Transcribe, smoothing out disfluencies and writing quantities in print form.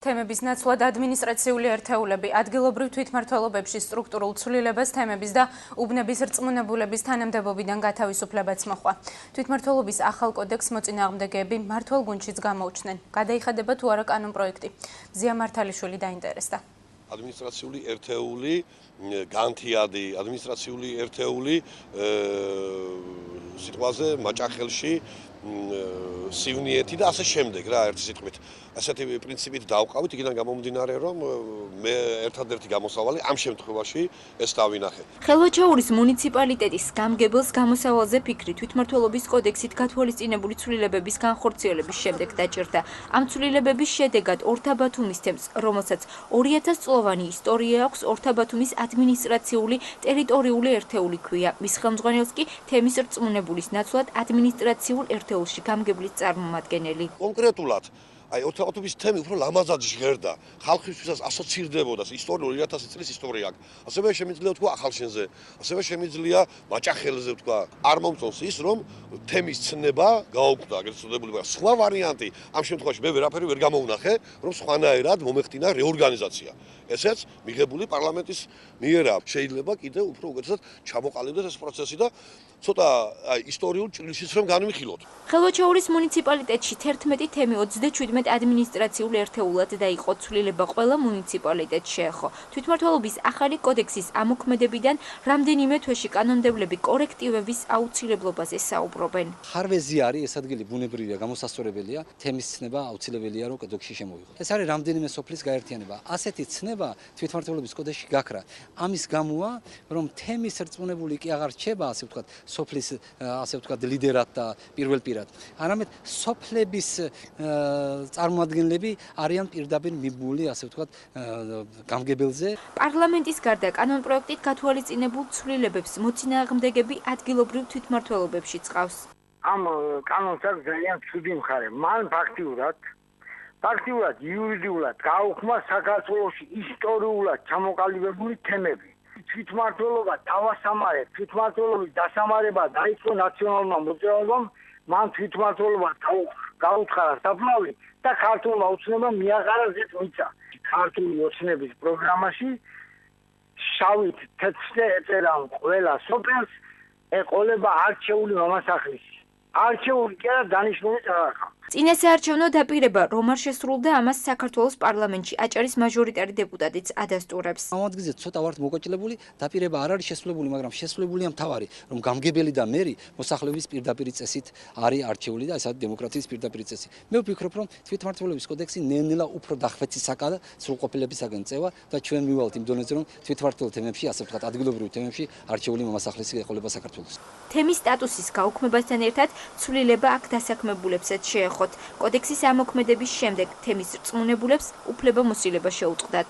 თემების ნაცვლად ადმინისტრაციული ერთეულები ადგილობრივ თვითმმართველობებში სტრუქტურულ ცვლილებას თემების და უბნების რწმუნებულების თანამდებობიდან გათავისუფლებაც მოხდა. თვითმმართველობის ახალ კოდექსს მოწინააღმდეგეები მმართველ გუნდშიც გამოუჩნდნენ. გადაიხადება თუ არა კანონპროექტი. ზია მართალიშვილი დაინტერესდა. ადმინისტრაციული ერთეული, განთიადი ადმინისტრაციული ერთეული სიტყვაზე მაჭახელში სივნიეთი და ასე შემდეგ რა ერთი სიტყვით. ასეთი პრინციპით დავყავით, იქიდან გამომდინარე, რომ მე ერთადერთი გამოსავალი ამ შემთხვევაში ეს დავინახე. ხელვაჩაურის მუნიციპალიტეტის გამგებელს გამოსავალზე ფიქრი თვითმმართველობის კოდექსით გათვალისწინებული ცვლილებების განხორციელების შემდეგ დაჭერდა. ამ ცვლილებების შედეგად ორთაბათუმის თემს, რომელსაც 2000 წლოვანი ისტორია აქვს, ორთაბათუმის ადმინისტრაციული ტერიტორიული ერთეული ქვია. მის ხელმძღვანელს კი თემის რწმუნებულის ნაცვლად ადმინისტრაციულ ერთეულში გამგებლის წარმომადგენელი. კონკრეტულად აი ორთაბათუმის თემი უფრო ლამაზად ჟღერდა, ხალხისთვისაც ასოცირდებოდა ისტორიული 2000 წლის ისტორია. ასევე შემიძლია თქვა ახალშენზე, ასევე შემიძლია მაჭახელზე თქვა. არ მომწონს ის, რომ თემის ცნება გაუქმდა, ეგრეთ წოდებული. სხვა ვარიანტი ამ შემთხვევაში მე ვერაფერი ვერ გამოვნახე, რომ სხვანაირად მომეხდინა რეორგანიზაცია. ესეც მიღებული პარლამენტის მიერა. შეიძლება კიდევ უფრო უკეთესად ჩამოყალიბდეს ეს პროცესი და ცოტა ისტორიულ ჭრილშიც რომ განვიხილოთ. ხელვაჩაურის მუნიციპალიტეტში 11 თემი 37 ადმინისტრაციულ ერთეულად დაიყო. ცვლილება ყველა მუნიციპალიტეტს შეეხო. თვითმმართველობის ახალი კოდექსის ამოქმედებიდან რამდენიმე თვეში კანონმდებლები კორექტივების აუცილებლობაზე საუბრობენ. ხარვეზი არის ეს ადგილი ბუნებრივია, გამოსასწორებელია, თემის ცნება აუცილებელია რომ კოდექსში შემოიღოს. ეს არის რამდენიმე სოფლის გაერთიანება. ასეთი ცნება თვითმმართველობის კოდექსში გაქრა. ამის გამოა, რომ თემის რწმუნებული კი აღარ რჩება, ასე ვთქვათ, სოფლის ასე ვთქვათ ლიდერად და პირველ პირად. არამედ სოფლების წარმოადგენლები არიან პირდაპირ მიბმული, ასე ვთქვათ, გამგებელზე. პარლამენტის გარდა კანონპროექტით გათვალისწინებულ ცვლილებებს მოწინააღმდეგეები ადგილობრივ თვითმმართველობებში წყავს. ამ კანონს აქვს ძალიან ცუდი მხარე. მან ფაქტიურად იურიდიულად გაუქმა საქართველოში ისტორიულად ჩამოყალიბებული თემები. თვითმმართველობა დავასამარეთ, თვითმმართველობის დასამარება დაიწყო ნაციონალურმა მოძრაობამ, მან თვითმმართველობა გაუთხარა საფლავი და ქართულმა ოცნებამ მიაყარა ზეთ მიწა. ქართული ოცნების პროგრამაში შავით თეთრზე ეწერა ყველა სოფელს ეყოლება არჩეული მამასახლისი. არჩეული კი არა დანიშნული წარაღა. წინასაარჩევნო დაპირება რომ არ შესრულდა, ამას საქართველოს პარლამენტში აჭარის მაჟორიტარი დეპუტატიც ადასტურებს. ამ ადგილზე ცოტა ვართ მოკოჭლებული, დაპირება არ არის შესრულებული, მაგრამ შესრულებულია მთავარი, რომ გამგებელი და მერი მოსახლეობის პირდაპირი წესით არის არჩეული და ესაა დემოკრატიის პირდაპირი წესი. მე ვფიქრობ, რომ თვითმმართველობის კოდექსი ნელ-ნელა უფრო დახვეწისაკადა სრულყოფილებისაგან წევა და ჩვენ მივალთ იმ დონეზე, რომ თვითმმართველ თემებში, ასე ვთქვათ, ადგილობრივ თემებში არჩეული მამასახლისი ეყოლება საქართველოს. თემის სტატუსის გაუქმებასთან ერთად ცვლილება აქ დასაქმებულებსაც შეეხო. კოდექსის ამოქმედების შემდეგ თემის რწმუნებულებს უფლებამოსილება შეუწყდათ.